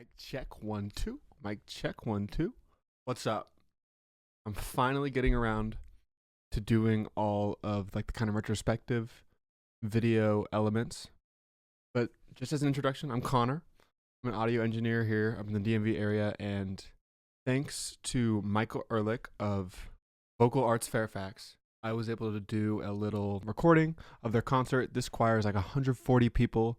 Mic check 1 2. Mic check 1 2. What's up? I'm finally getting around to doing all of like the kind of retrospective video elements. But just as an introduction, I'm Connor. I'm an audio engineer here. I'm in the DMV area, and thanks to Michael Ehrlich of Vocal Arts Fairfax, I was able to do a little recording of their concert. This choir is like 140 people.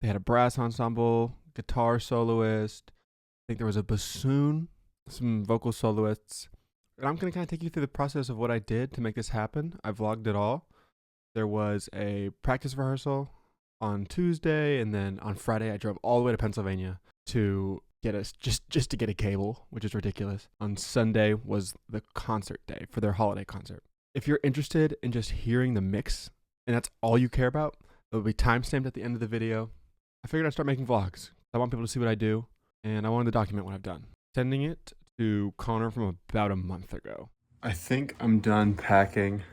They had a brass ensemble, guitar soloist. I think there was a bassoon, some vocal soloists. And I'm going to kind of take you through the process of what I did to make this happen. I vlogged it all. There was a practice rehearsal on Tuesday, and then on Friday I drove all the way to Pennsylvania to get us just to get a cable, which is ridiculous. On Sunday was the concert day for their holiday concert. If you're interested in just hearing the mix and that's all you care about, it will be timestamped at the end of the video. I figured I'd start making vlogs. I want people to see what I do, and I wanted to document what I've done. Sending it to Connor from about a month ago. I think I'm done packing.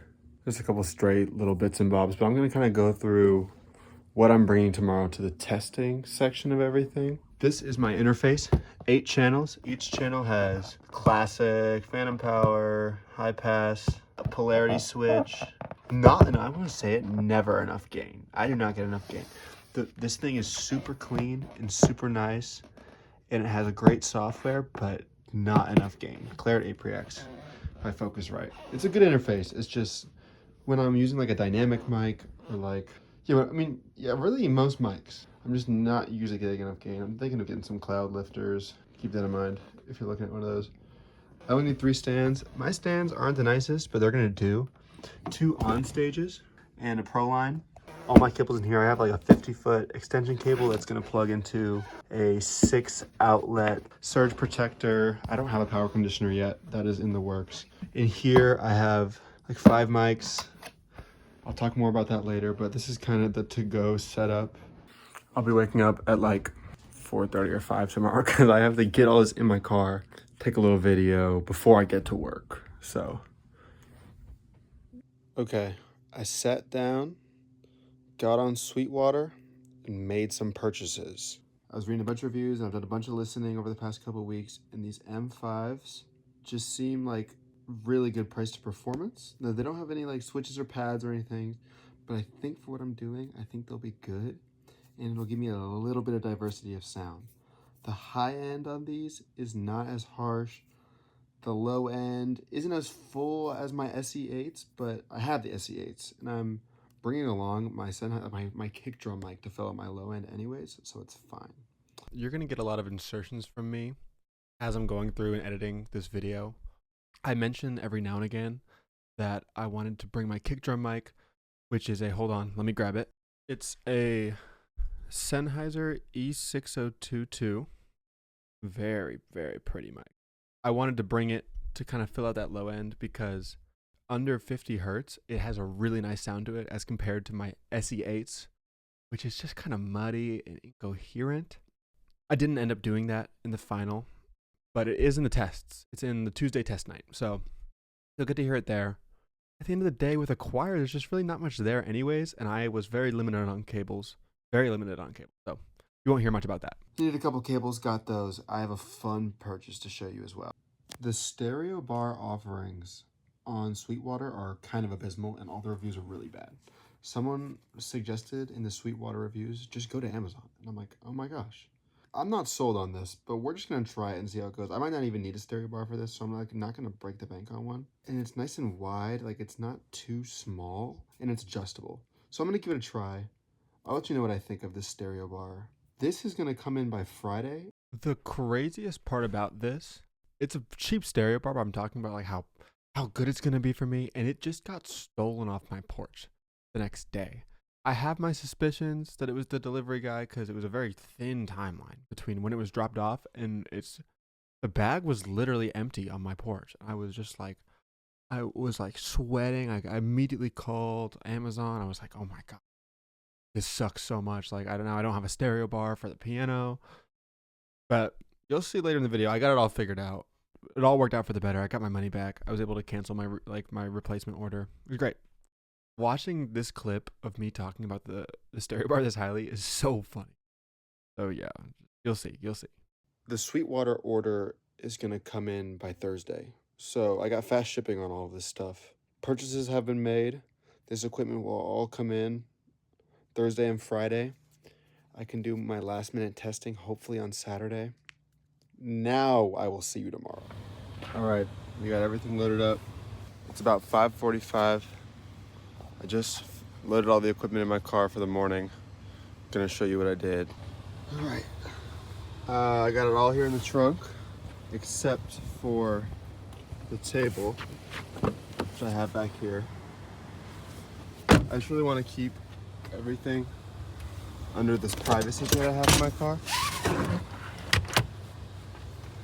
Just a couple straight little bits and bobs, but I'm going to kind of go through what I'm bringing tomorrow to the testing section of everything. This is my interface, 8 channels. Each channel has classic, phantom power, high pass, a polarity switch. And I want to say it, never enough gain. I do not get enough gain. This thing is super clean and super nice, and it has a great software, but not enough gain. Claret Aprex, if I focus right. It's a good interface. It's just when I'm using like a dynamic mic or like, really most mics, I'm just not usually getting enough gain. I'm thinking of getting some cloud lifters. Keep that in mind if you're looking at one of those. I only need 3 stands. My stands aren't the nicest, but they're gonna do 2 on stages and a pro line. All my cables in here, I have like a 50-foot extension cable that's gonna plug into a 6 outlet surge protector. I don't have a power conditioner yet. That is in the works. In here, I have like 5 mics. I'll talk more about that later, but this is kind of the to-go setup. I'll be waking up at like 4:30 or 5 tomorrow because I have to get all this in my car, take a little video before I get to work. So, okay, I sat down, got on Sweetwater, and made some purchases. I was reading a bunch of reviews, and I've done a bunch of listening over the past couple of weeks, and these M5s just seem like really good price to performance. Now, they don't have any like switches or pads or anything, but I think for what I'm doing, I think they'll be good, and it'll give me a little bit of diversity of sound. The high end on these is not as harsh. The low end isn't as full as my SE8s, but I have the SE8s, and I'm bringing along my kick drum mic to fill out my low end anyways, so it's fine. You're going to get a lot of insertions from me as I'm going through and editing this video. I mention every now and again that I wanted to bring my kick drum mic, which is hold on, let me grab it. It's a Sennheiser E6022. Very, very pretty mic. I wanted to bring it to kind of fill out that low end because under 50 hertz, it has a really nice sound to it as compared to my SE8s, which is just kind of muddy and incoherent. I didn't end up doing that in the final, but it is in the tests. It's in the Tuesday test night, so you'll get to hear it there. At the end of the day, with a choir, there's just really not much there anyways, and I was very limited on cables. So you won't hear much about that. Needed a couple cables, got those. I have a fun purchase to show you as well. The stereo bar offerings on Sweetwater are kind of abysmal, and all the reviews are really bad. Someone suggested in the Sweetwater reviews, just go to Amazon. And I'm like, oh my gosh. I'm not sold on this, but we're just going to try it and see how it goes. I might not even need a stereo bar for this, so I'm like not going to break the bank on one. And it's nice and wide, like it's not too small, and it's adjustable. So I'm going to give it a try. I'll let you know what I think of this stereo bar. This is going to come in by Friday. The craziest part about this, it's a cheap stereo bar, but I'm talking about like how good it's going to be for me, and it just got stolen off my porch the next day. I have my suspicions that it was the delivery guy because it was a very thin timeline between when it was dropped off and the bag was literally empty on my porch. I was sweating. I immediately called Amazon. I was like, oh my God, this sucks so much. Like, I don't have a stereo bar for the piano, but you'll see later in the video. I got it all figured out. It all worked out for the better. I got my money back. I was able to cancel my replacement order. It was great. Watching this clip of me talking about the stereo bar this highly is so funny. So yeah, you'll see. the Sweetwater order is going to come in by Thursday. So I got fast shipping on all of this stuff. Purchases have been made. This equipment will all come in Thursday and Friday. I can do my last minute testing hopefully on Saturday. Now I will see you tomorrow. All right, we got everything loaded up. It's about 5:45. I just loaded all the equipment in my car for the morning. Gonna show you what I did. All right, I got it all here in the trunk, except for the table, which I have back here. I just really want to keep everything under this privacy that I have in my car.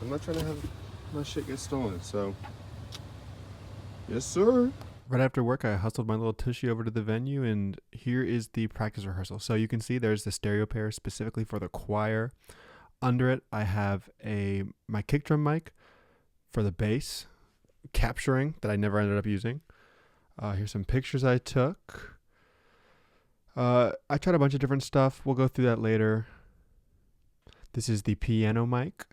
I'm not trying to have my shit get stolen, so yes, sir. Right after work, I hustled my little tushy over to the venue, and here is the practice rehearsal. So you can see there's the stereo pair specifically for the choir. Under it, I have my kick drum mic for the bass capturing that I never ended up using. Here's some pictures I took. I tried a bunch of different stuff. We'll go through that later. This is the piano mic.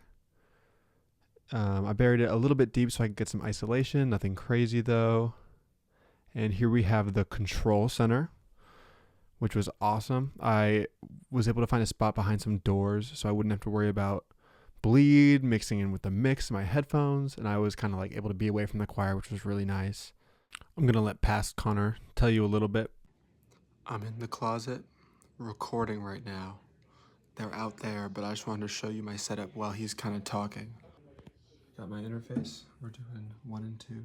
I buried it a little bit deep so I could get some isolation. Nothing crazy though. And here we have the control center, which was awesome. I was able to find a spot behind some doors so I wouldn't have to worry about bleed mixing in with the mix in my headphones. And I was kind of like able to be away from the choir, which was really nice. I'm going to let past Connor tell you a little bit. I'm in the closet recording right now. They're out there, but I just wanted to show you my setup while he's kind of talking. Got my interface. We're doing 1 and 2.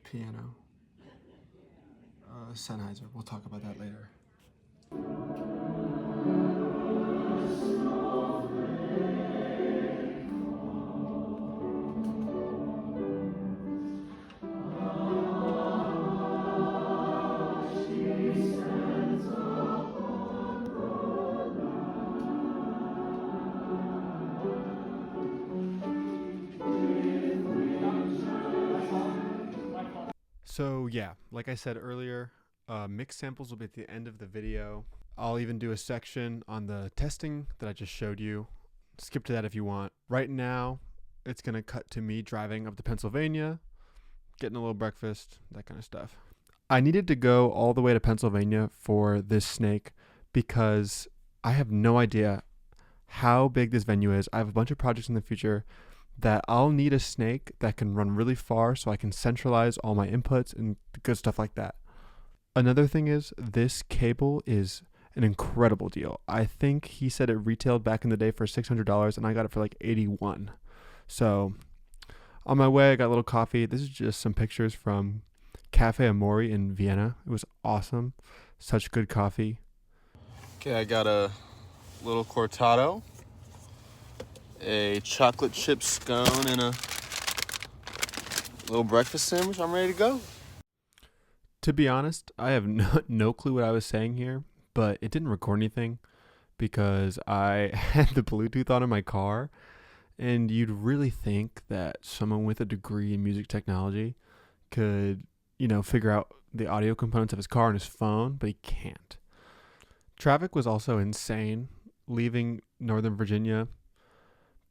Piano. Sennheiser. We'll talk about that later. So yeah, like I said earlier, mix samples will be at the end of the video. I'll even do a section on the testing that I just showed you. Skip to that if you want. Right now, it's gonna cut to me driving up to Pennsylvania, getting a little breakfast, that kind of stuff. I needed to go all the way to Pennsylvania for this snake because I have no idea how big this venue is. I have a bunch of projects in the future that I'll need a snake that can run really far so I can centralize all my inputs and good stuff like that. Another thing is this cable is an incredible deal. I think he said it retailed back in the day for $600 and I got it for like $81. So on my way, I got a little coffee. This is just some pictures from Cafe Amori in Vienna. It was awesome. Such good coffee. Okay, I got a little cortado, a chocolate chip scone, and a little breakfast sandwich. I'm ready to go. To be honest, I have no clue what I was saying here, but it didn't record anything because I had the Bluetooth on in my car, and you'd really think that someone with a degree in music technology could, figure out the audio components of his car on his phone, but he can't. Traffic was also insane. Leaving Northern Virginia,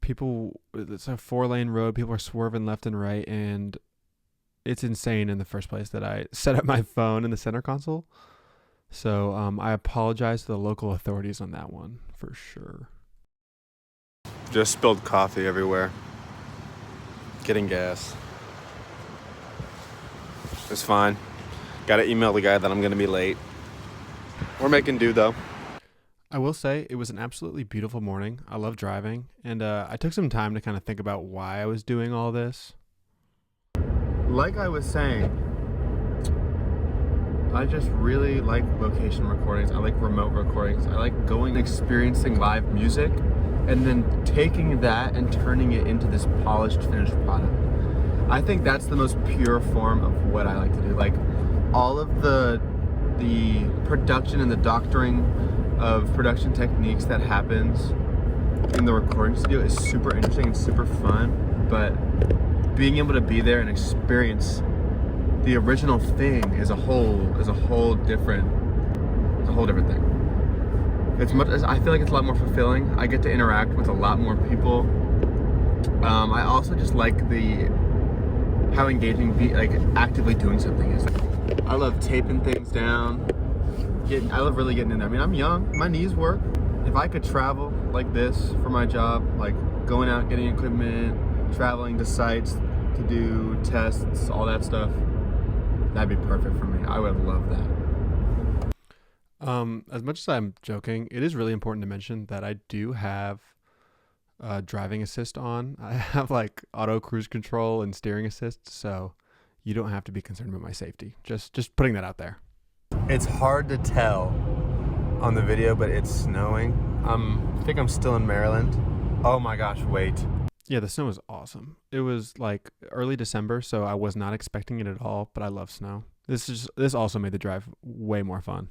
it's a 4-lane road. People are swerving left and right, and it's insane in the first place that I set up my phone in the center console. So I apologize to the local authorities on that one for sure. Just spilled coffee everywhere. Getting gas. It's fine. Got to email the guy that I'm going to be late. We're making do though. I will say it was an absolutely beautiful morning. I love driving, and I took some time to kind of think about why I was doing all this. Like I was saying, I just really like location recordings. I like remote recordings. I like going and experiencing live music and then taking that and turning it into this polished, finished product. I think that's the most pure form of what I like to do. Like all of the production and the doctoring of production techniques that happens in the recording studio is super interesting and super fun, but being able to be there and experience the original thing is a whole different thing. I feel like it's a lot more fulfilling. I get to interact with a lot more people. I also just like how engaging actively doing something is. I love taping things down. I love really getting in there. I mean, I'm young, my knees work. If I could travel like this for my job, like going out, getting equipment, traveling to sites to do tests, all that stuff, that'd be perfect for me. I would love that. As much as I'm joking, it is really important to mention that I do have driving assist on. I have like auto cruise control and steering assist, so you don't have to be concerned about my safety. Just putting that out there. It's hard to tell on the video, but it's snowing. I think I'm still in Maryland. Oh my gosh, wait. Yeah, the snow was awesome. It was like early December, so I was not expecting it at all, but I love snow. This also made the drive way more fun.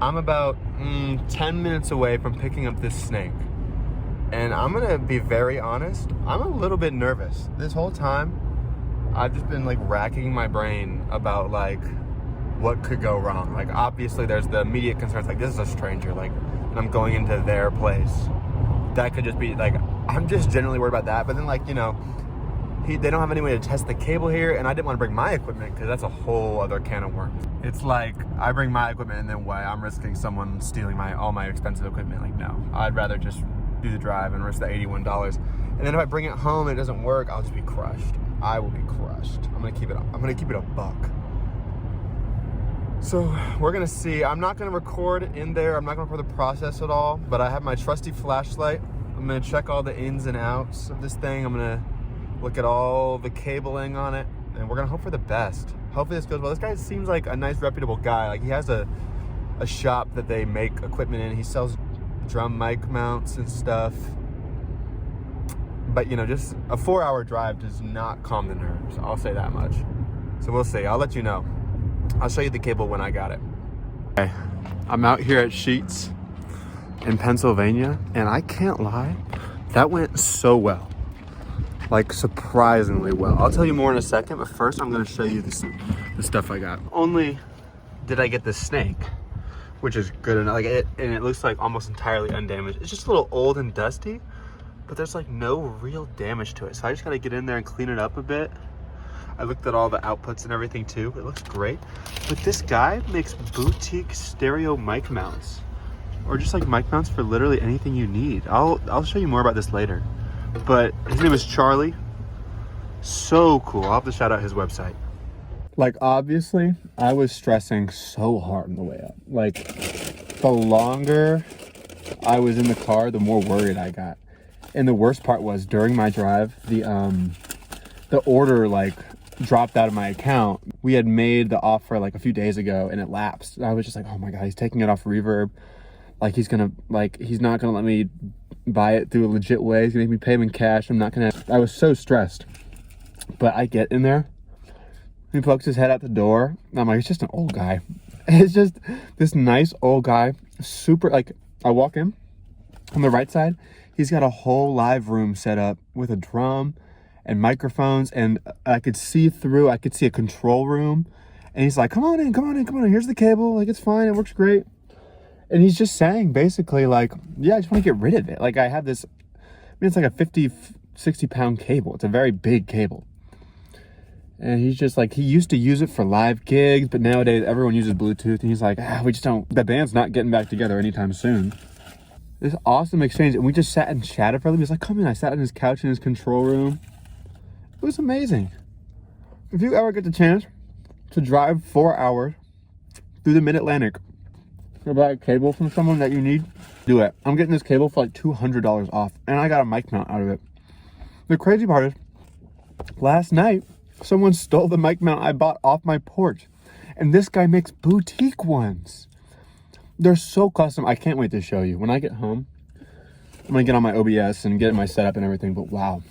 I'm about 10 minutes away from picking up this snake. And I'm gonna be very honest, I'm a little bit nervous. This whole time, I've just been like racking my brain about like what could go wrong. Like obviously there's the immediate concerns, like this is a stranger, like I'm going into their place. That could just be like, I'm just generally worried about that. But then like, you know, they don't have any way to test the cable here, and I didn't want to bring my equipment because that's a whole other can of worms. It's like I bring my equipment and then what? I'm risking someone stealing all my expensive equipment. Like no, I'd rather just do the drive and risk the $81. And then if I bring it home and it doesn't work, I'll just be crushed. I will be crushed. I'm gonna keep it a buck. So we're gonna see. I'm not gonna record in there. I'm not gonna record the process at all. But I have my trusty flashlight. I'm gonna check all the ins and outs of this thing. I'm gonna look at all the cabling on it, and we're gonna hope for the best. Hopefully this goes well. This guy seems like a nice, reputable guy. Like he has a shop that they make equipment in. He sells drum mic mounts and stuff. But you know, just a 4-hour drive does not calm the nerves. I'll say that much. So we'll see. I'll let you know. I'll show you the cable when I got it. Okay, I'm out here at Sheets in Pennsylvania, and I can't lie, that went so well. Like surprisingly well. I'll tell you more in a second, but first I'm gonna show you the stuff I got. Only did I get this snake, which is good enough. Like and it looks like almost entirely undamaged. It's just a little old and dusty, but there's like no real damage to it. So I just gotta get in there and clean it up a bit. I looked at all the outputs and everything too. It looks great. But this guy makes boutique stereo mic mounts, or just like mic mounts for literally anything you need. I'll show you more about this later. But his name is Charlie. So cool. I'll have to shout out his website. Like obviously, I was stressing so hard on the way up. Like the longer I was in the car, the more worried I got. And the worst part was during my drive, the order like dropped out of my account. We had made the offer like a few days ago and it lapsed. I was just like, oh my God, he's taking it off Reverb. Like he's not gonna let me buy it through a legit way. He's gonna make me pay him in cash. I was so stressed. But I get in there, he pokes his head out the door, and I'm like, it's just an old guy. It's just this nice old guy, super, like, I walk in, on the right side, he's got a whole live room set up with a drum and microphones, and I could see a control room, and he's like, come on in, here's the cable, like, it's fine, it works great. And he's just saying basically like, yeah, I just want to get rid of it. Like I have this, it's like a 50, 60 pound cable. It's a very big cable. And he's just like, he used to use it for live gigs, but nowadays everyone uses Bluetooth. And he's like, the band's not getting back together anytime soon. This awesome exchange. And we just sat and chatted for a little bit. He's like, come in. I sat on his couch in his control room. It was amazing. If you ever get the chance to drive 4 hours through the Mid-Atlantic, buy a cable from someone that you need, do it. I'm getting this cable for like $200 off, and I got a mic mount out of it. The crazy part is, Last night, someone stole the mic mount I bought off my porch. And this guy makes boutique ones. They're so custom. I can't wait to show you. When I get home, I'm going to get on my OBS and get my setup and everything. But wow.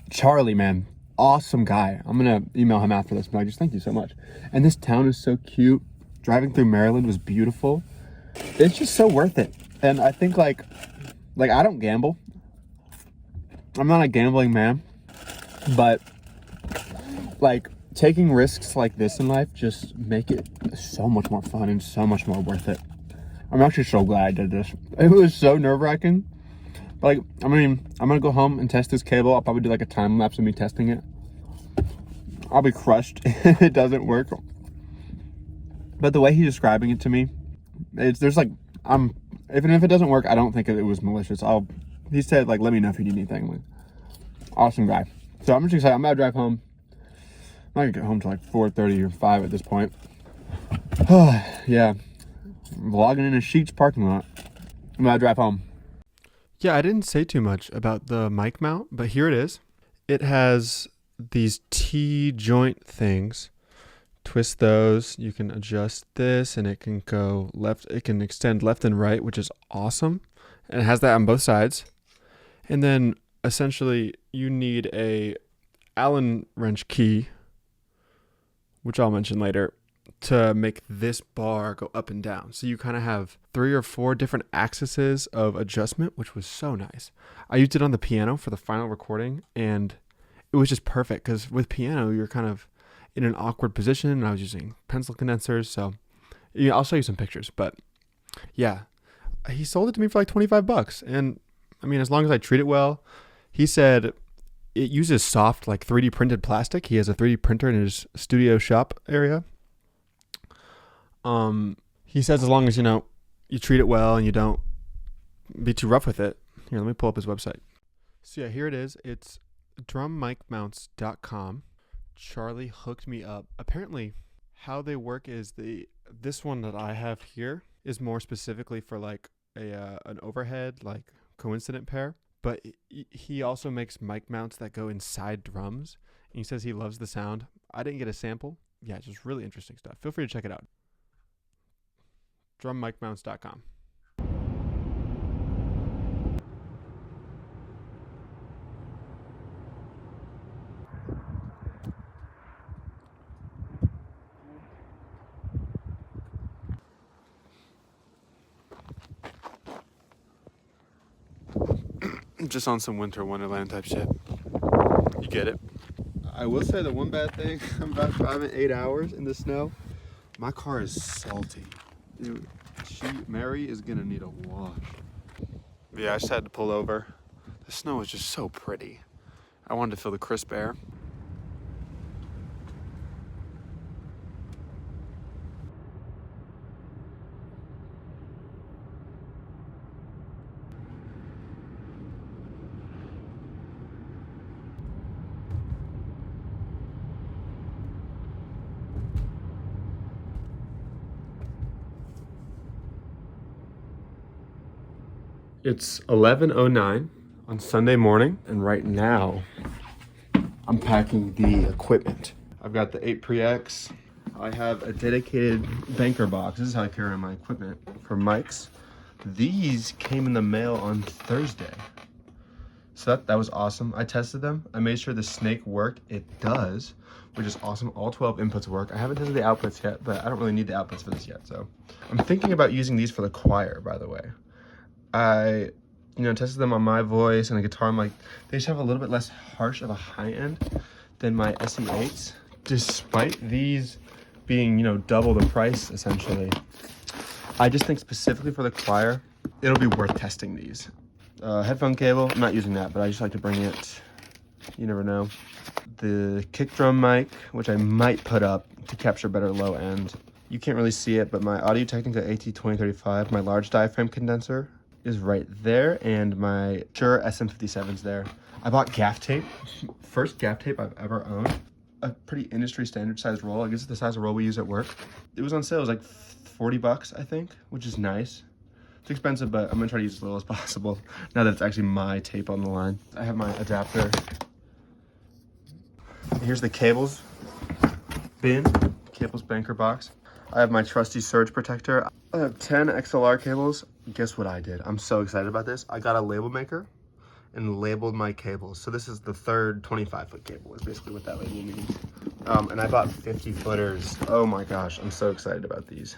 Charlie, man. Awesome guy. I'm going to email him after this. But I just thank you so much. And this town is so cute. Driving through Maryland was beautiful. It's just so worth it. And I think like I don't gamble. I'm not a gambling man. But like taking risks like this in life just make it so much more fun and so much more worth it. I'm actually so glad I did this. It was so nerve-wracking. But like, I mean, I'm gonna go home and test this cable. I'll probably do like a time lapse of me testing it. I'll be crushed if it doesn't work. But the way he's describing it to me, there's like, even if it doesn't work, I don't think it was malicious. He said like, let me know if you need anything. Like, awesome guy. So I'm just excited. I'm gonna drive home. I'm not gonna get home till like 4:30 or 5 at this point. Yeah, vlogging in a Sheetz parking lot. I'm gonna drive home. Yeah, I didn't say too much about the mic mount, but here it is. It has these T-joint things. Twist those. You can adjust this, and it can go left. It can extend left and right, which is awesome. And it has that on both sides. And then essentially, you need a Allen wrench key, which I'll mention later, to make this bar go up and down. So you kind of have 3 or 4 different axes of adjustment, which was so nice. I used it on the piano for the final recording, and it was just perfect because with piano, you're kind of in an awkward position, and I was using pencil condensers. So yeah, I'll show you some pictures, but yeah, he sold it to me for like $25. And I mean, as long as I treat it well, he said it uses soft, like 3D printed plastic. He has a 3D printer in his studio shop area. He says as long as, you treat it well and you don't be too rough with it. Here, let me pull up his website. So yeah, here it is. It's drummicmounts.com. Charlie hooked me up. Apparently, how they work is this one that I have here is more specifically for like an overhead, like coincident pair. But he also makes mic mounts that go inside drums. And he says he loves the sound. I didn't get a sample. Yeah, it's just really interesting stuff. Feel free to check it out. drummicmounts.com. Just on some winter wonderland type shit. You get it. I will say the one bad thing, I'm about driving 8 hours in the snow. My car is salty. Dude, Mary is gonna need a wash. Yeah, I just had to pull over. The snow is just so pretty. I wanted to feel the crisp air. It's 11:09 on Sunday morning, and right now I'm packing the equipment. I've got the 8 Pre-X. I have a dedicated banker box. This is how I carry my equipment for mics. These came in the mail on Thursday. So that was awesome. I tested them. I made sure the snake worked. It does, which is awesome. All 12 inputs work. I haven't tested the outputs yet, but I don't really need the outputs for this yet. So I'm thinking about using these for the choir, by the way. I, tested them on my voice and the guitar. I'm like, they just have a little bit less harsh of a high end than my SE8s, despite these being, double the price, essentially. I just think specifically for the choir, it'll be worth testing these. Headphone cable, I'm not using that, but I just like to bring it. You never know. The kick drum mic, which I might put up to capture better low end. You can't really see it, but my Audio-Technica AT2035, my large diaphragm condenser, is right there, and my Shure SM57's there. I bought gaff tape, first gaff tape I've ever owned. A pretty industry standard size roll. I guess it's the size of roll we use at work. It was on sale. It was like $40, I think, which is nice. It's expensive, but I'm gonna try to use as little as possible now that it's actually my tape on the line. I have my adapter Here's the cables bin, cables banker box. I have my trusty surge protector. I have 10 XLR cables. Guess what I did? I'm so excited about this. I got a label maker and labeled my cables. So this is the third 25-foot cable is basically what that label means. And I bought 50 footers. Oh my gosh, I'm so excited about these.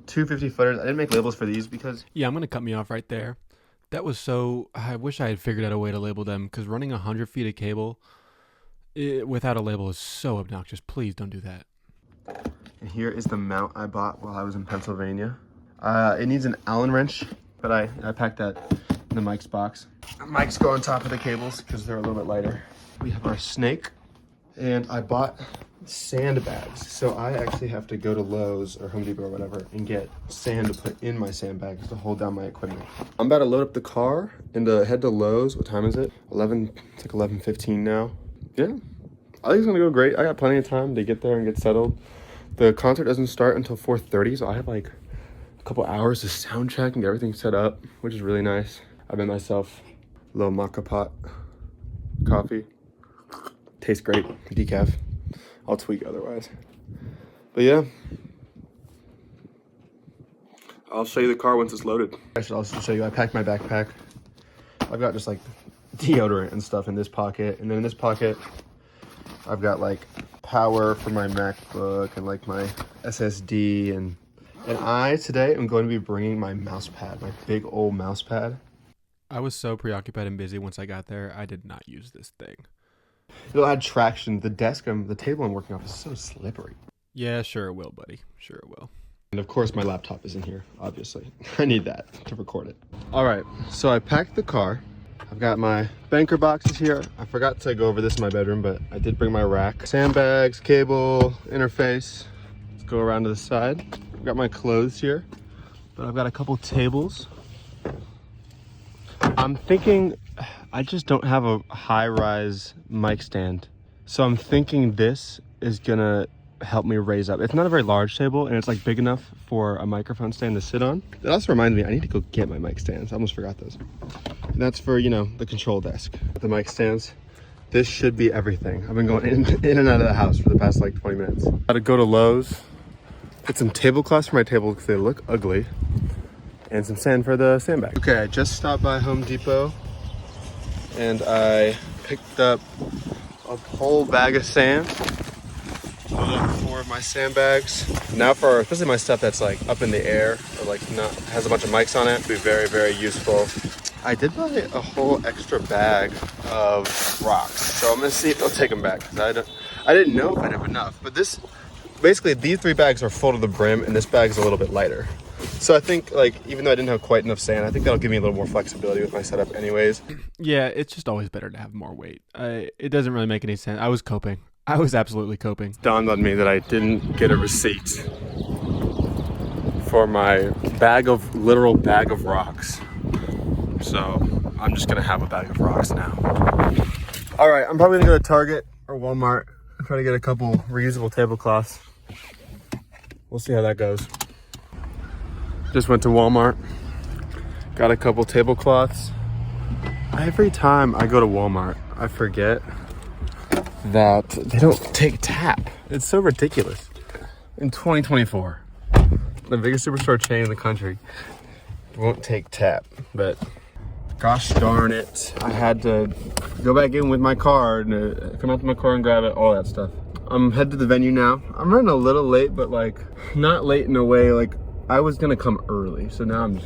250 footers. I didn't make labels for these because... Yeah, I'm going to cut me off right there. That was so... I wish I had figured out a way to label them, because running 100 feet of cable without a label is so obnoxious. Please don't do that. And here is the mount I bought while I was in Pennsylvania. It needs an Allen wrench, but I packed that in the Mike's box. Mike's go on top of the cables because they're a little bit lighter. We have our snake, and I bought sandbags. So I actually have to go to Lowe's or Home Depot or whatever and get sand to put in my sandbags to hold down my equipment. I'm about to load up the car and head to Lowe's. What time is it? It's like 11:15 now. Yeah, I think it's gonna go great. I got plenty of time to get there and get settled. The concert doesn't start until 4:30, so I have like a couple hours to sound check and get everything set up, which is really nice. I made myself a little maca pot coffee. Tastes great, decaf. I'll tweak otherwise. But yeah, I'll show you the car once it's loaded. I should also show you, I packed my backpack. I've got just like deodorant and stuff in this pocket, and then in this pocket, I've got like power for my MacBook and like my SSD, and I today am going to be bringing my mouse pad, my big old mouse pad. I was so preoccupied and busy once I got there, I did not use this thing. It'll add traction. The table I'm working off is so slippery. Yeah, sure it will, buddy. Sure it will. And of course my laptop is in here, obviously. I need that to record it. All right, so I packed the car. I've got my banker boxes here. I forgot to go over this in my bedroom, but I did bring my rack. Sandbags, cable, interface. Let's go around to the side. I've got my clothes here, but I've got a couple tables. I'm thinking I just don't have a high-rise mic stand. So I'm thinking this is gonna help me raise up. It's not a very large table, and it's like big enough for a microphone stand to sit on. That also reminds me, I need to go get my mic stands. I almost forgot those. And that's for, you know, the control desk. The mic stands. This should be everything. I've been going in and out of the house for the past like 20 minutes. Gotta go to Lowe's, get some tablecloths for my table because they look ugly, and some sand for the sandbag. Okay, I just stopped by Home Depot and I picked up a whole bag of sand. Filled up 4 of my sandbags. Now for especially my stuff that's like up in the air or like not has a bunch of mics on it, it'll be very, very useful. I did buy a whole extra bag of rocks, so I'm gonna see if they'll take them back because I didn't know if I'd have enough. But basically these 3 bags are full to the brim, and this bag's a little bit lighter. So I think, like, even though I didn't have quite enough sand, I think that'll give me a little more flexibility with my setup anyways. Yeah, it's just always better to have more weight. It doesn't really make any sense. I was coping. I was absolutely coping. It dawned on me that I didn't get a receipt for my literal bag of rocks. So I'm just gonna have a bag of rocks now. All right, I'm probably gonna go to Target or Walmart and try to get a couple reusable tablecloths. We'll see how that goes. Just went to Walmart, got a couple tablecloths. Every time I go to Walmart, I forget that they don't take tap. It's so ridiculous. In 2024, the biggest superstore chain in the country won't take tap, but gosh darn it, I had to go back in with my card and come out to my car and grab it, all that stuff. I'm headed to the venue now. I'm running a little late, but like not late in a way like I was gonna come early, so now I'm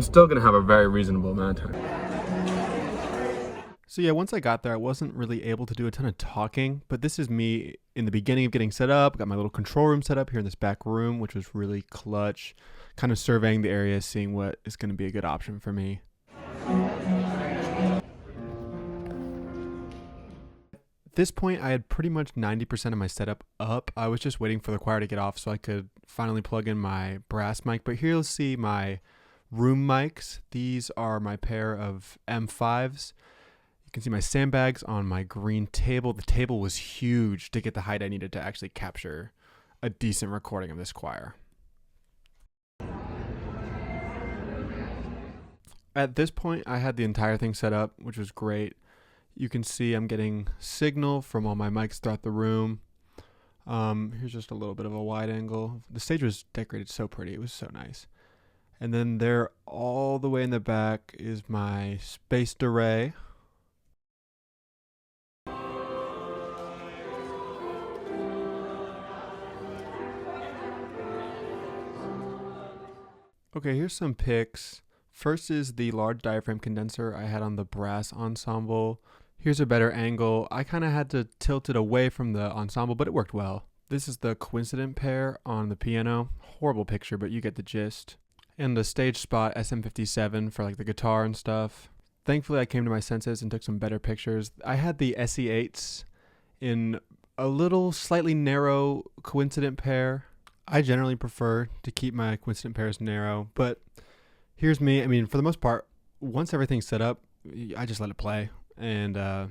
still gonna have a very reasonable amount of time. So yeah, once I got there, I wasn't really able to do a ton of talking, but this is me in the beginning of getting set up. Got my little control room set up here in this back room, which was really clutch. Kind of surveying the area, seeing what is gonna be a good option for me. At this point, I had pretty much 90% of my setup up. I was just waiting for the choir to get off so I could finally plug in my brass mic. But here you'll see my room mics. These are my pair of M5s. You can see my sandbags on my green table. The table was huge to get the height I needed to actually capture a decent recording of this choir. At this point, I had the entire thing set up, which was great. You can see I'm getting signal from all my mics throughout the room. Here's just a little bit of a wide angle. The stage was decorated so pretty. It was so nice. And then there, all the way in the back, is my spaced array. Okay, here's some pics. First is the large diaphragm condenser I had on the brass ensemble. Here's a better angle. I kind of had to tilt it away from the ensemble, but it worked well. This is the coincident pair on the piano. Horrible picture, but you get the gist. And the stage spot SM57 for like the guitar and stuff. Thankfully, I came to my senses and took some better pictures. I had the SE8s in a little slightly narrow coincident pair. I generally prefer to keep my coincident pairs narrow, but here's me. I mean, for the most part, once everything's set up, I just let it play. And I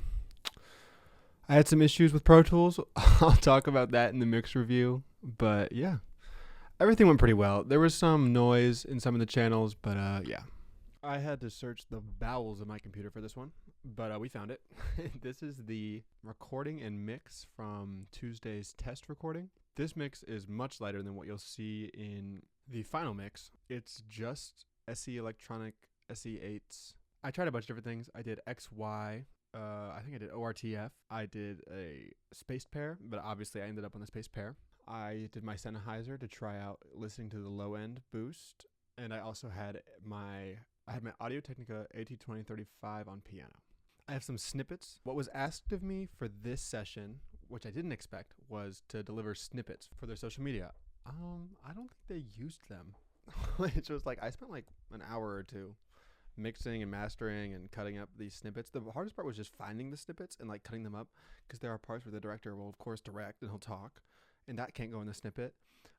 had some issues with Pro Tools. I'll talk about that in the mix review. But yeah, everything went pretty well. There was some noise in some of the channels, but yeah. I had to search the bowels of my computer for this one, but we found it. This is the recording and mix from Tuesday's test recording. This mix is much lighter than what you'll see in the final mix. It's just SE Electronic SE8s. I tried a bunch of different things. I did XY. I think I did ORTF. I did a spaced pair, but obviously I ended up on the spaced pair. I did my Sennheiser to try out listening to the low end boost, and I also had my Audio-Technica AT2035 on piano. I have some snippets. What was asked of me for this session, which I didn't expect, was to deliver snippets for their social media. I don't think they used them. Which was like, I spent like an hour or two mixing and mastering and cutting up these snippets. The hardest part was just finding the snippets and like cutting them up, because there are parts where the director will of course direct and he'll talk, and that can't go in the snippet.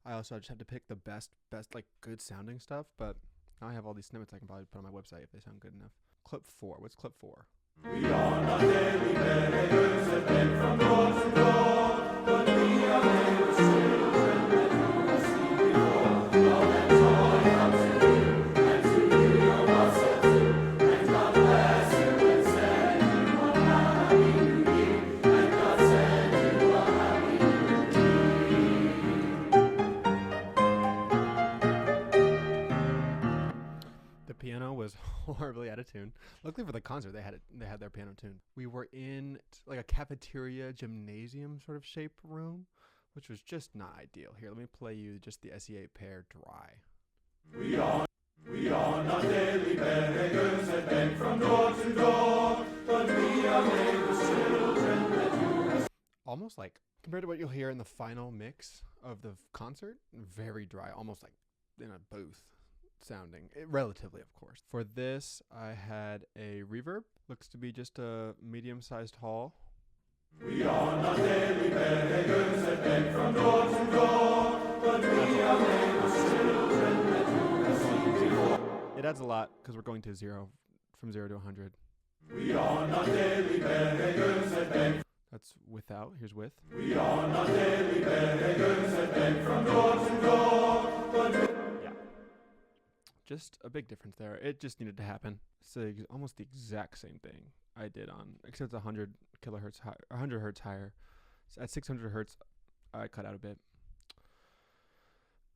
I also just have to pick the best like good sounding stuff, but now I have all these snippets I can probably put on my website if they sound good enough. Clip 4. What's clip 4? We are not daily beggars that beg from door to door, but we are neighbors' children that you have seen before. Love and joy come to you, and to you your blessed too. And God bless you and send you a happy new year. And God send you a happy new year. The piano was horribly out of tune. Luckily for the concert, they had their piano tuned. We were in like a cafeteria gymnasium sort of shape room, which was just not ideal. Here, let me play you just the SE8 pair dry. We are not daily beggars that beg from door to door, but we are neighbors' children that you have. Almost like, compared to what you'll hear in the final mix of the concert, very dry, almost like in a booth sounding, relatively of course. For this, I had a reverb. Looks to be just a medium-sized hall. We are not daily beggars that beg from door to door, but we are neighbors' children that you have seen before. It adds a lot because we're going to from 0 to 100. We are not daily beggars that beg. That's without. Here's with. We are not daily beggars that beg from door to door, but yeah. Just a big difference there. It just needed to happen. It's almost the exact same thing I did on, except it's 100 kilohertz high, 100 hertz higher. So at 600 hertz, I cut out a bit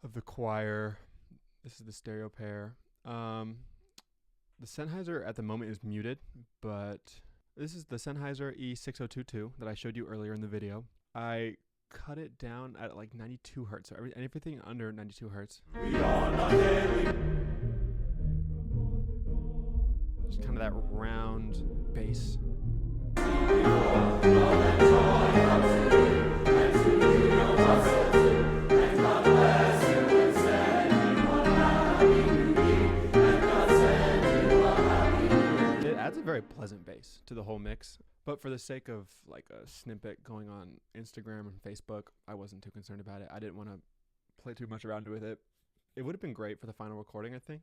of the choir. This is the stereo pair. The Sennheiser at the moment is muted, but this is the Sennheiser E6022 that I showed you earlier in the video. I cut it down at like 92 hertz. So everything under 92 hertz. Just kind of that round bass. It adds a very pleasant bass to the whole mix. But for the sake of like a snippet going on Instagram and Facebook, I wasn't too concerned about it. I didn't want to play too much around with it. It would have been great for the final recording, I think.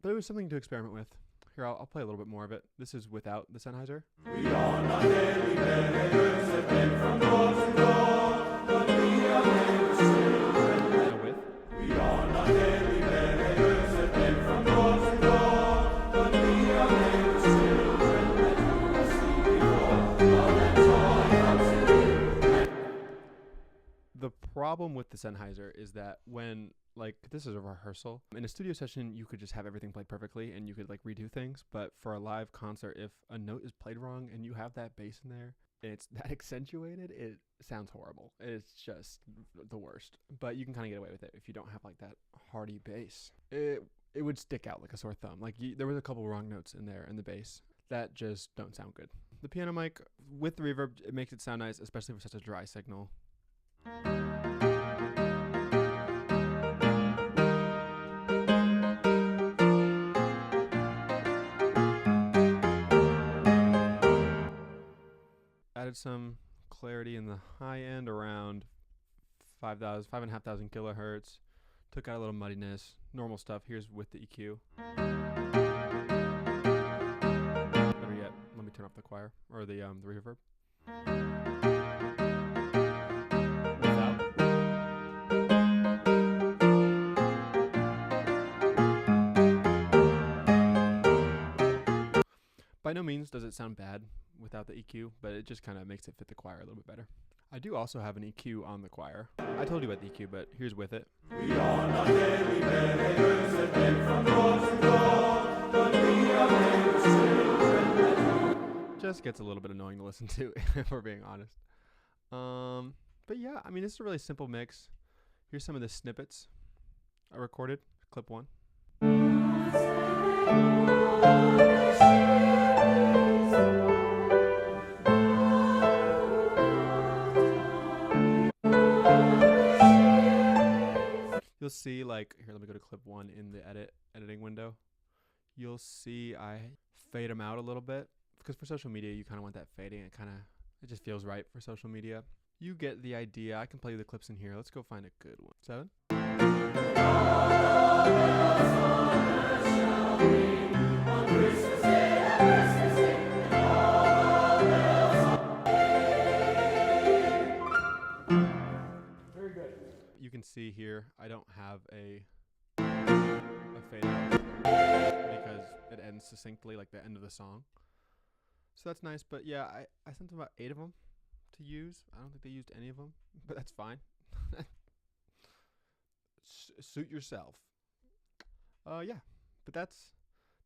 But it was something to experiment with. Here, I'll play a little bit more of it. This is without the Sennheiser. We are not daily beggars that beg from door to door, but we are neighbors' children. Now with. We are not daily beggars that beg from door to door, but we are neighbors' children that you have seen before. problem with the Sennheiser is that when, like, this is a rehearsal. In a studio session, you could just have everything played perfectly and you could, like, redo things. But for a live concert, if a note is played wrong and you have that bass in there, it's that accentuated, it sounds horrible. It's just the worst. But you can kind of get away with it if you don't have, like, that hearty bass. It would stick out like a sore thumb. Like, there was a couple wrong notes in there in the bass that just don't sound good. The piano mic with the reverb, it makes it sound nice, especially for such a dry signal. Added some clarity in the high end around 5,500 kilohertz. Took out a little muddiness, normal stuff. Here's with the EQ. Better yet, let me turn off the choir or the reverb. Without. By no means does it sound bad without the EQ, but it just kind of makes it fit the choir a little bit better. I do also have an EQ on the choir. I told you about the EQ, but here's with it. We are not daily beggars that beg from door to door, but we are neighbors, children. Just gets a little bit annoying to listen to, if we're being honest. But yeah, I mean, this is a really simple mix. Here's some of the snippets I recorded. Clip 1. You'll see, like, here, let me go to clip 1 in the editing window. You'll see I fade them out a little bit because for social media, you kind of want that fading. It just feels right for social media. You get the idea. I can play you the clips in here. Let's go find a good one. 7. You can see here I don't have a fade out because it ends succinctly like the end of the song. So that's nice, but yeah, I sent them about 8 of them to use. I don't think they used any of them, but that's fine. Suit yourself. Yeah, but that's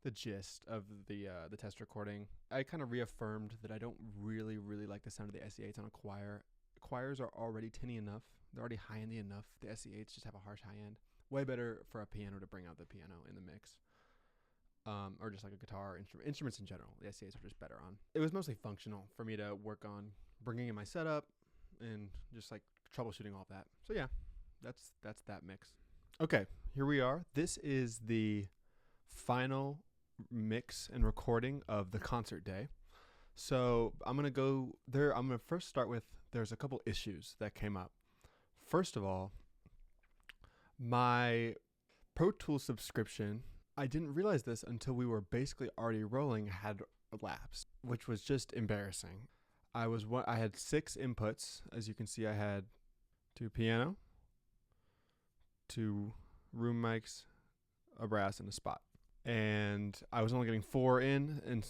the gist of the test recording. I kind of reaffirmed that I don't really like the sound of the SE8s on a choir. Choirs are already tinny enough. They're already high-endy enough. The SE8s just have a harsh high end. Way better for a piano to bring out the piano in the mix. Or just like a guitar, instruments in general. The SE8s are just better on. It was mostly functional for me to work on bringing in my setup and just like troubleshooting all of that. So yeah, that's that mix. Okay, here we are. This is the final mix and recording of the concert day. So I'm going to go there. I'm going to first start with, there's a couple issues that came up. First of all, my Pro Tools subscription, I didn't realize this until we were basically already rolling, had lapsed, which was just embarrassing. I had 6 inputs. As you can see, I had 2 piano, 2 room mics, a brass, and a spot. And I was only getting 4 in, and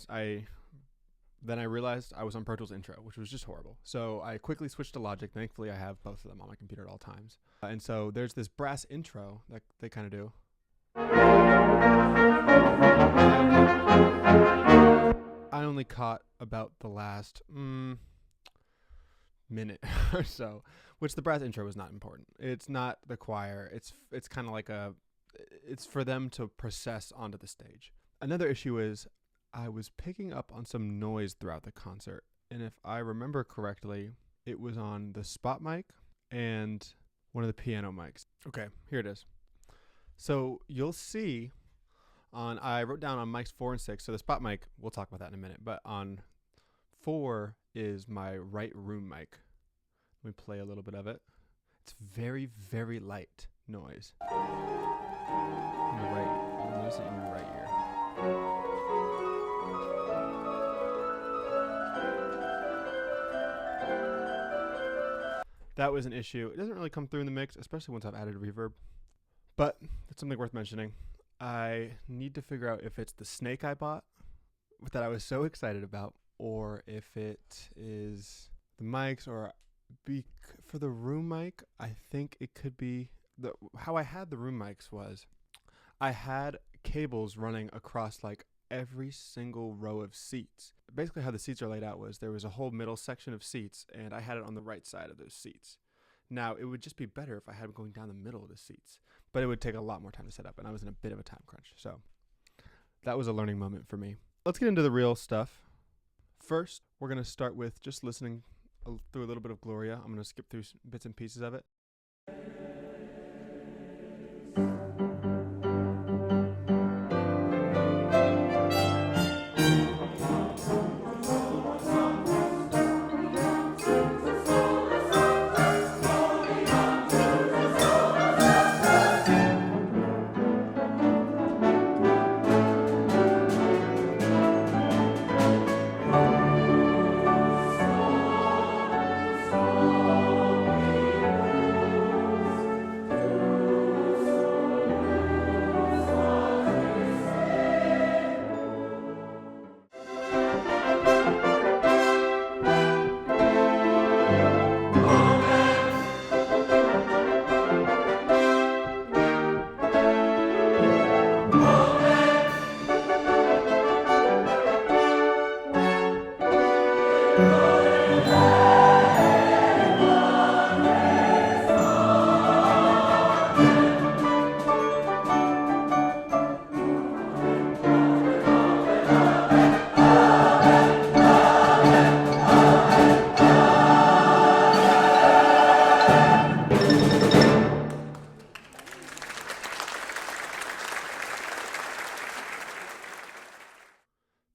then I realized I was on Pro Tools Intro, which was just horrible. So I quickly switched to Logic. Thankfully, I have both of them on my computer at all times. And so there's this brass intro that they kind of do. I only caught about the last minute or so, which the brass intro was not important. It's not the choir. It's kind of like it's for them to process onto the stage. Another issue is I was picking up on some noise throughout the concert, and if I remember correctly, it was on the spot mic and one of the piano mics. Okay, here it is. So you'll see I wrote down on mics 4 and 6, so the spot mic, we'll talk about that in a minute, but on 4 is my right room mic. Let me play a little bit of it. It's very, very light noise. On the right, you'll notice it in your right ear. That was an issue. It doesn't really come through in the mix, especially once I've added reverb. But it's something worth mentioning. I need to figure out if it's the snake I bought that I was so excited about, or if it is the mics, or For the room mic, I think it could be how I had the room mics was I had cables running across like every single row of seats. Basically, how the seats are laid out was there was a whole middle section of seats, and I had it on the right side of those seats. Now, it would just be better if I had it going down the middle of the seats, but it would take a lot more time to set up, and I was in a bit of a time crunch. So that was a learning moment for me. Let's get into the real stuff. First, we're going to start with just listening through a little bit of Gloria. I'm going to skip through bits and pieces of it.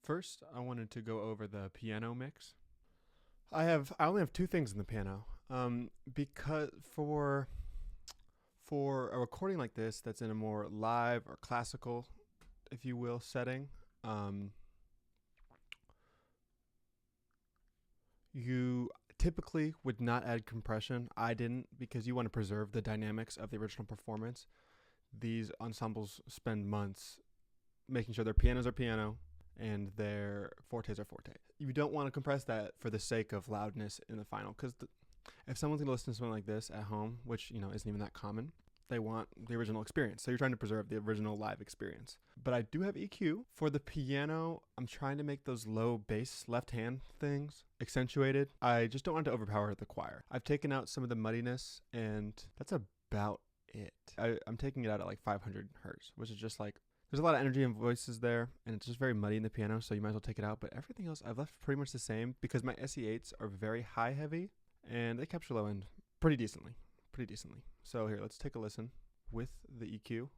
First, I wanted to go over the piano mix. I only have two things in the piano. Because for a recording like this that's in a more live or classical, if you will, setting, you typically would not add compression. I didn't, because you want to preserve the dynamics of the original performance. These ensembles spend months making sure their pianos are piano and their fortes are forte. You don't want to compress that for the sake of loudness in the final, because if someone's going to listen to something like this at home, which isn't even that common, they want the original experience. So you're trying to preserve the original live experience. But I do have EQ. For the piano, I'm trying to make those low bass left hand things accentuated. I just don't want to overpower the choir. I've taken out some of the muddiness, and that's about it. I'm taking it out at like 500 hertz, which is just like, there's a lot of energy and voices there, and it's just very muddy in the piano, so you might as well take it out. But everything else I've left pretty much the same, because my SE8s are very high heavy, and they capture low end pretty decently. So here, let's take a listen with the EQ.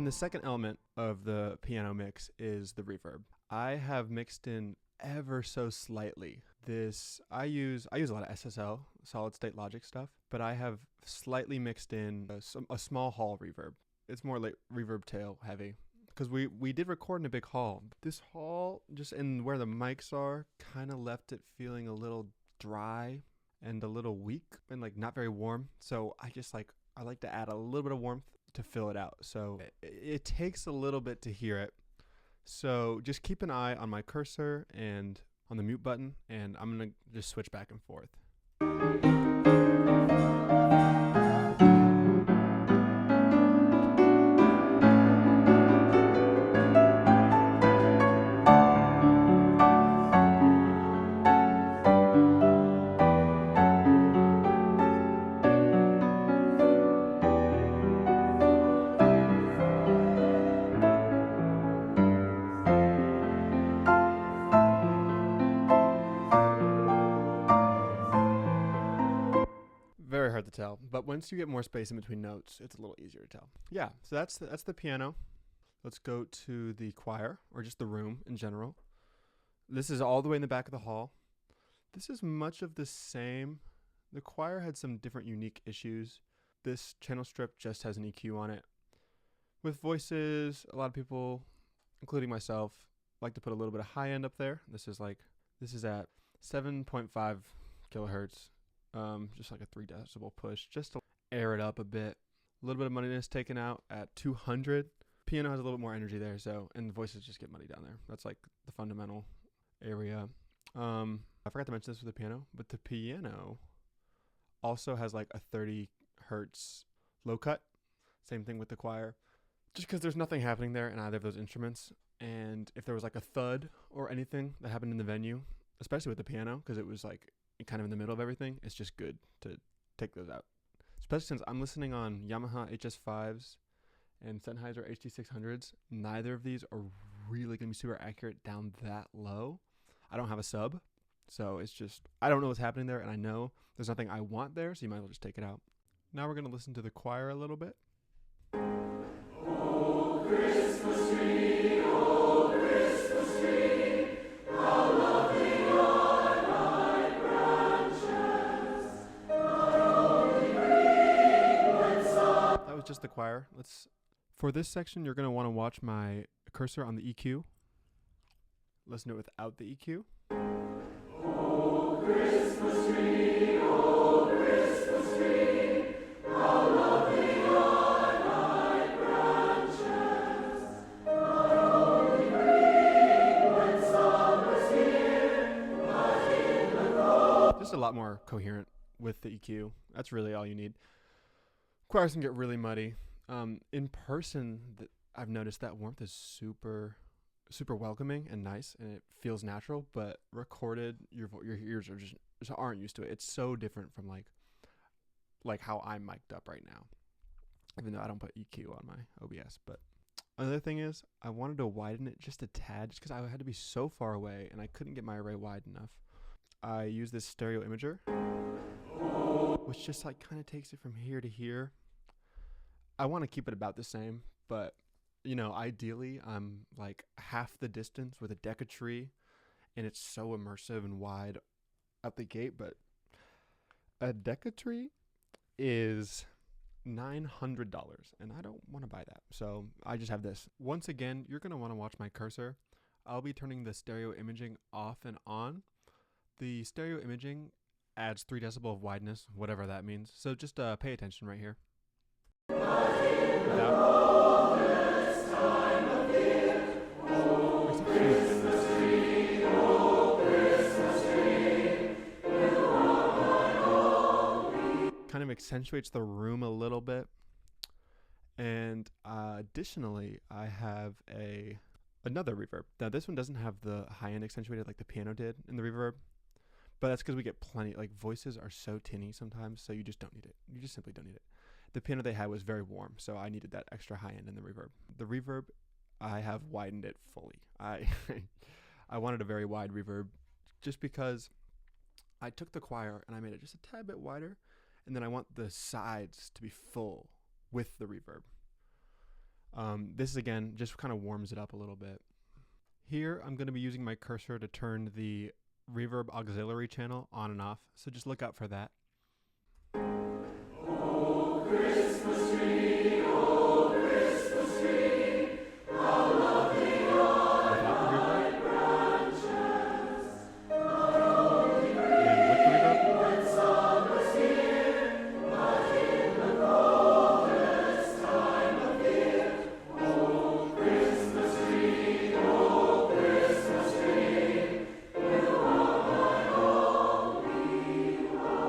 The second element of the piano mix is the reverb. I have mixed in ever so slightly. I use a lot of SSL, solid state logic stuff, but I have slightly mixed in a small hall reverb. It's more like reverb tail heavy, because we did record in a big hall. This hall, just in where the mics are, kind of left it feeling a little dry and a little weak and like not very warm. So I like to add a little bit of warmth to fill it out. So it takes a little bit to hear it. So just keep an eye on my cursor and on the mute button, and I'm going to just switch back and forth. Very hard to tell, but once you get more space in between notes, it's a little easier to tell. Yeah, so that's the piano. Let's go to the choir, or just the room in general. This is all the way in the back of the hall. This is much of the same The choir had some different unique issues. This channel strip just has an EQ on it. With voices, a lot of people, including myself, like to put a little bit of high end up there. This is at 7.5 kilohertz, just like a 3 decibel push, just to air it up a bit. A little bit of muddiness taken out at 200. Piano has a little bit more energy there, and the voices just get muddy down there. That's like the fundamental area. I forgot to mention this with the piano, but the piano also has like a 30 hertz low cut. Same thing with the choir. Just because there's nothing happening there in either of those instruments. And if there was like a thud or anything that happened in the venue, especially with the piano, because it was like kind of in the middle of everything, it's just good to take those out. Especially since I'm listening on Yamaha HS5s and Sennheiser HD600s. Neither of these are really going to be super accurate down that low. I don't have a sub, so it's just, I don't know what's happening there, and I know there's nothing I want there, so you might as well just take it out. Now we're going to listen to the choir a little bit. Oh, Christmas tree, oh, Christmas tree, how lovely are thy branches, thy only ring when song. That was just the choir. For this section, you're going to want to watch my cursor on the EQ. Listen to it without the EQ. Oh, Christmas tree, oh, Christmas tree, how lovely are thy branches, thy only ring when summer's here, but in the cold. Just a lot more coherent with the EQ. That's really all you need. Choirs can get really muddy. In person, I've noticed that warmth is super welcoming and nice, and it feels natural. But recorded, your ears are just aren't used to it. It's so different from like how I'm mic'd up right now, even though I don't put EQ on my OBS. But another thing is, I wanted to widen it just a tad, just because I had to be so far away, and I couldn't get my array wide enough. I use this stereo imager, which just like kind of takes it from here to here. I want to keep it about the same, but ideally I'm like half the distance with a deca tree, and it's so immersive and wide out the gate. But a deca tree is $900, and I don't want to buy that, so I just have this. Once again, you're going to want to watch my cursor. I'll be turning the stereo imaging off and on. The stereo imaging adds 3 decibel of wideness, whatever that means, so just pay attention right here. Kind of accentuates the room a little bit. And additionally, I have another reverb. Now this one doesn't have the high end accentuated like the piano did in the reverb, but that's because we get plenty, like voices are so tinny sometimes, so you just don't need it. You just simply don't need it. The piano they had was very warm, so I needed that extra high end in the reverb. The reverb, I have widened it fully. I wanted a very wide reverb just because I took the choir and I made it just a tad bit wider, and then I want the sides to be full with the reverb. This again just kind of warms it up a little bit. Here I'm going to be using my cursor to turn the reverb auxiliary channel on and off, so just look out for that. Oh, Christmas tree, oh, Christmas tree, how lovely are thy branches, thy only ring when summer's here, but in the coldest time of year. Oh, Christmas tree, oh, Christmas tree, you are my only love.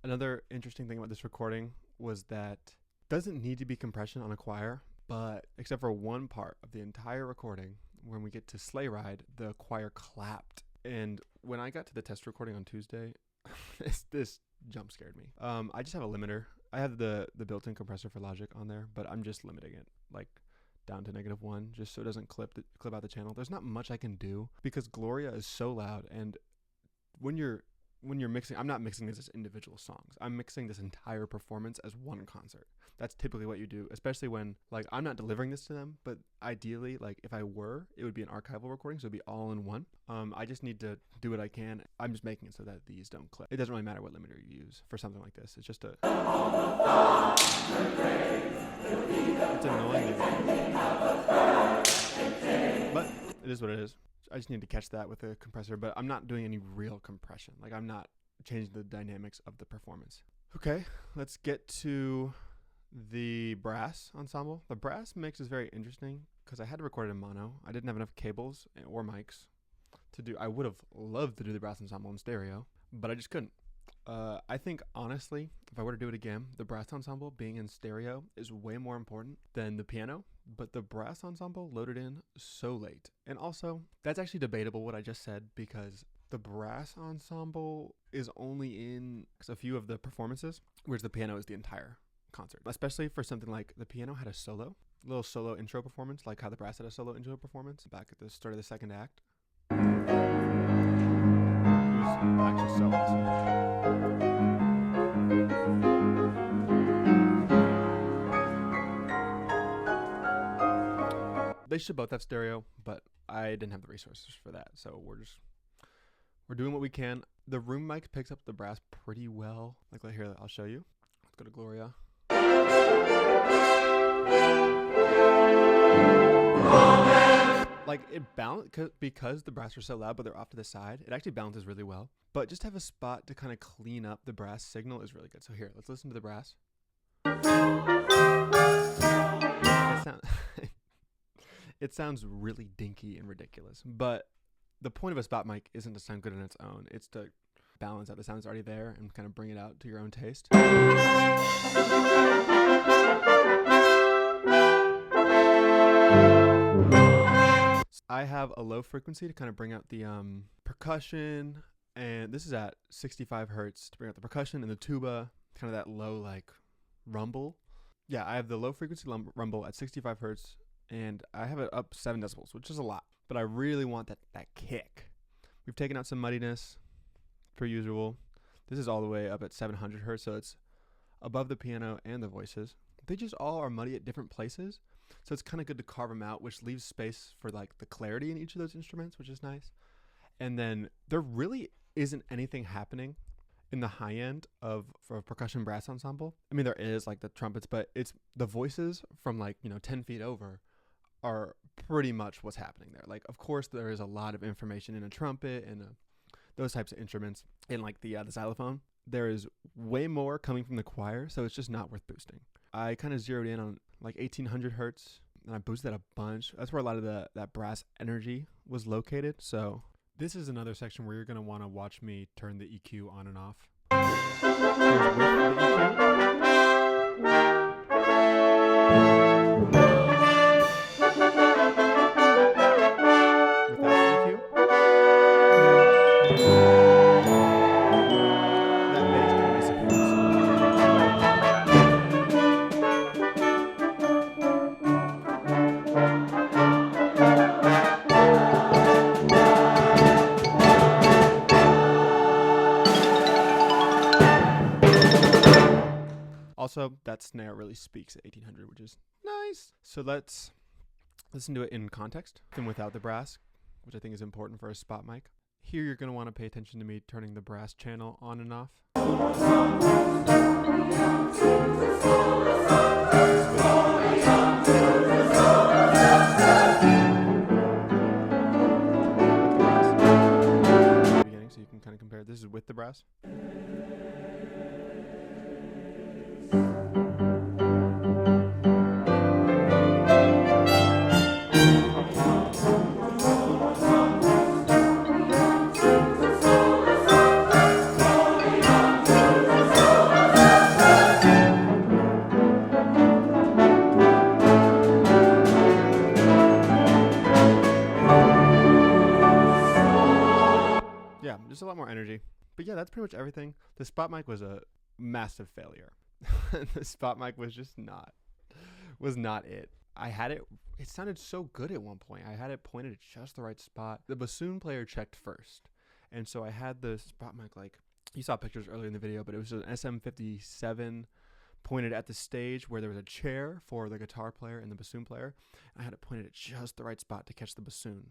Another interesting thing about this recording was that it doesn't need to be compression on a choir, but except for one part of the entire recording, when we get to Sleigh Ride, the choir clapped. And when I got to the test recording on Tuesday, this jump scared me. I just have a limiter. I have the built-in compressor for Logic on there, but I'm just limiting it like down to -1, just so it doesn't clip out the channel. There's not much I can do because Gloria is so loud, and when you're when you're mixing, I'm not mixing this as individual songs. I'm mixing this entire performance as one concert. That's typically what you do, especially when, like, I'm not delivering this to them, but ideally, like, if I were, it would be an archival recording, so it'd be all in one. I just need to do what I can. I'm just making it so that these don't clip. It doesn't really matter what limiter you use for something like this. It's just a... It's annoying, but it is what it is. I just need to catch that with a compressor, but I'm not doing any real compression. Like, I'm not changing the dynamics of the performance. Okay, let's get to the brass ensemble. The brass mix is very interesting because I had to record it in mono. I didn't have enough cables or mics to do. I would have loved to do the brass ensemble in stereo, but I just couldn't. I think, honestly, if I were to do it again, the brass ensemble being in stereo is way more important than the piano, but the brass ensemble loaded in so late. And also, that's actually debatable what I just said, because the brass ensemble is only in a few of the performances, whereas the piano is the entire concert. Especially for something like the piano had a little solo intro performance, like how the brass had a solo intro performance back at the start of the second act. It was actually so awesome. They should both have stereo, but I didn't have the resources for that, so we're doing what we can. The room mic picks up the brass pretty well. Like, right here, I'll show you. Let's go to Gloria. Like, it because the brass are so loud, but they're off to the side. It actually balances really well. But just have a spot to kind of clean up the brass signal is really good. So here, let's listen to the brass. It sounds really dinky and ridiculous, but the point of a spot mic isn't to sound good on its own. It's to balance out the sound that's already there and kind of bring it out to your own taste. I have a low frequency to kind of bring out the percussion, and this is at 65 hertz to bring out the percussion and the tuba, kind of that low, like, rumble. Yeah, I have the low frequency rumble at 65 hertz, and I have it up 7 decibels, which is a lot, but I really want that kick. We've taken out some muddiness, per usual. This is all the way up at 700 hertz, so it's above the piano and the voices. They just all are muddy at different places, so it's kind of good to carve them out, which leaves space for, like, the clarity in each of those instruments, which is nice. And then there really isn't anything happening in the high end for a percussion brass ensemble. I mean, there is, like, the trumpets, but it's the voices from, like, 10 feet over are pretty much what's happening there. Like, of course, there is a lot of information in a trumpet and those types of instruments, and, like, the xylophone. There is way more coming from the choir, so it's just not worth boosting. I kind of zeroed in on, like, 1800 hertz, and I boosted that a bunch. That's where a lot of that brass energy was located. So this is another section where you're going to want to watch me turn the EQ on and off. Here's with the EQ. Also, that snare really speaks at 1800, which is nice. So let's listen to it in context and without the brass, which I think is important for a spot mic. Here you're going to want to pay attention to me turning the brass channel on and off. Beginning, so you can kind of compare. This is with the brass. Yeah, just a lot more energy. But yeah, that's pretty much everything. The spot mic was a massive failure. The spot mic was just not it. I had it sounded so good at one point. I had it pointed at just the right spot. The bassoon player checked first. And so I had the spot mic, like, You saw pictures earlier in the video, but it was an SM57 pointed at the stage where there was a chair for the guitar player and the bassoon player. I had it pointed at just the right spot to catch the bassoon.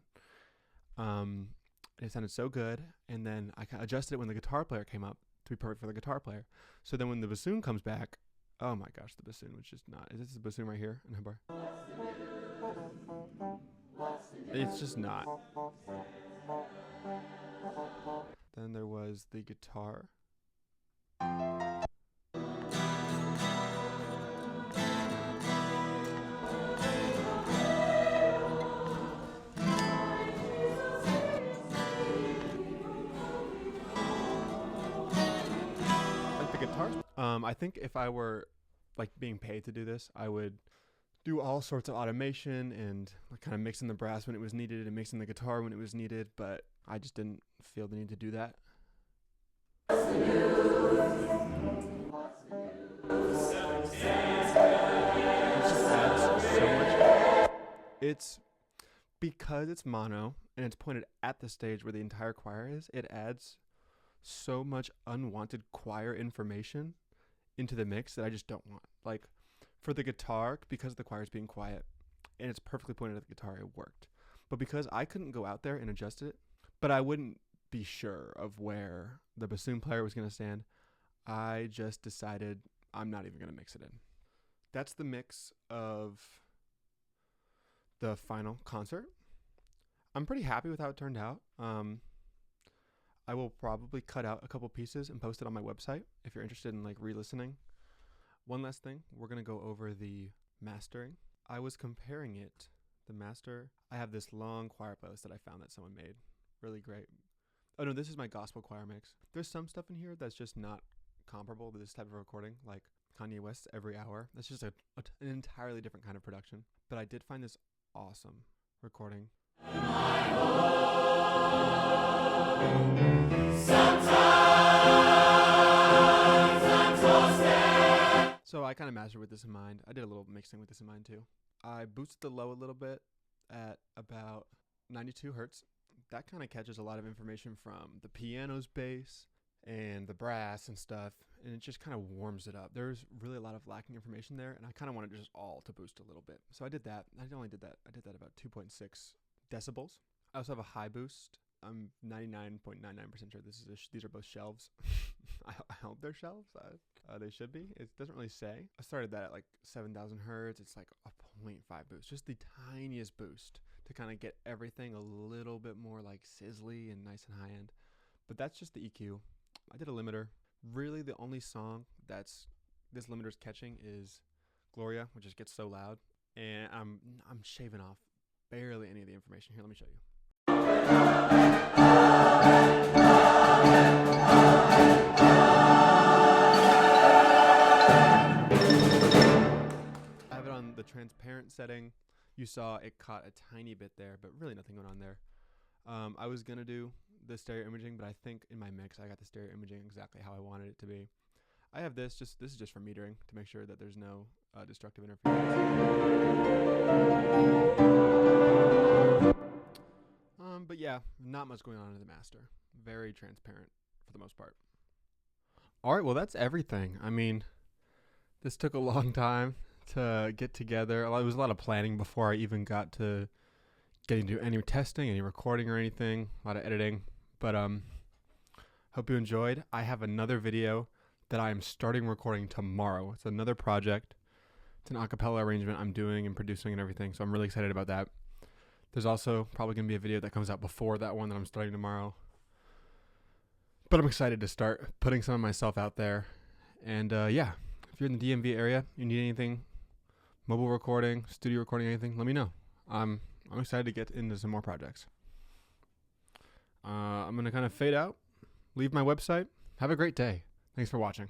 It sounded so good, and then I adjusted it when the guitar player came up to be perfect for the guitar player. So then when the bassoon comes back, oh my gosh, the bassoon was just not. Is this the bassoon right here in the bar? It's just not. Then there was the guitar. Like the guitars. I think if I were like being paid to do this, I would do all sorts of automation and like kind of mixing the brass when it was needed and mixing the guitar when it was needed, but I just didn't feel the need to do that. It's because it's mono and it's pointed at the stage where the entire choir is, it adds so much unwanted choir information into the mix that I just don't want. Like for the guitar, because the choir's being quiet and it's perfectly pointed at the guitar, it worked. But because I couldn't go out there and adjust it, but I wouldn't be sure of where the bassoon player was going to stand, I just decided I'm not even going to mix it in. That's the mix of the final concert. I'm pretty happy with how it turned out. I will probably cut out a couple pieces and post it on my website if you're interested in like re-listening. One last thing, we're going to go over the mastering. I was comparing it, the master. I have this long choir playlist that I found that someone made. Really great. Oh no, this is my gospel choir mix. There's some stuff in here that's just not comparable to this type of recording, like Kanye West's Every Hour. That's just an entirely different kind of production. But I did find this awesome recording. So I kind of mastered with this in mind. I did a little mixing with this in mind too. I boosted the low a little bit at about 92 hertz. That kind of catches a lot of information from the piano's bass and the brass and stuff, and it just kind of warms it up. There's really a lot of lacking information there, and I kind of wanted just all to boost a little bit. So I did that. I did that about 2.6 decibels. I also have a high boost. I'm 99.99% sure these are both shelves. I hope they're shelves. They should be. It doesn't really say. I started that at like 7,000 hertz. It's like a 0.5 boost, just the tiniest boost to kind of get everything a little bit more like sizzly and nice and high end. But that's just the EQ. I did a limiter. Really, the only song that's this limiter's catching is Gloria, which just gets so loud. And I'm shaving off barely any of the information. Here, let me show you. I have it on the transparent setting. You saw it caught a tiny bit there, but really nothing going on there. I was going to do the stereo imaging, but I think in my mix I got the stereo imaging exactly how I wanted it to be. I have this is just for metering to make sure that there's no destructive interference. But yeah, not much going on in the master. Very transparent for the most part. All right, well, that's everything. I mean, this took a long time to get together. There was a lot of planning before I even got to getting to any testing, any recording or anything, a lot of editing. But hope you enjoyed. I have another video that I am starting recording tomorrow. It's another project. It's an a cappella arrangement I'm doing and producing and everything, so I'm really excited about that. There's also probably going to be a video that comes out before that one that I'm starting tomorrow. But I'm excited to start putting some of myself out there. And yeah, if you're in the DMV area, you need anything, mobile recording, studio recording, anything, let me know. I'm excited to get into some more projects. I'm going to kind of fade out, leave my website. Have a great day. Thanks for watching.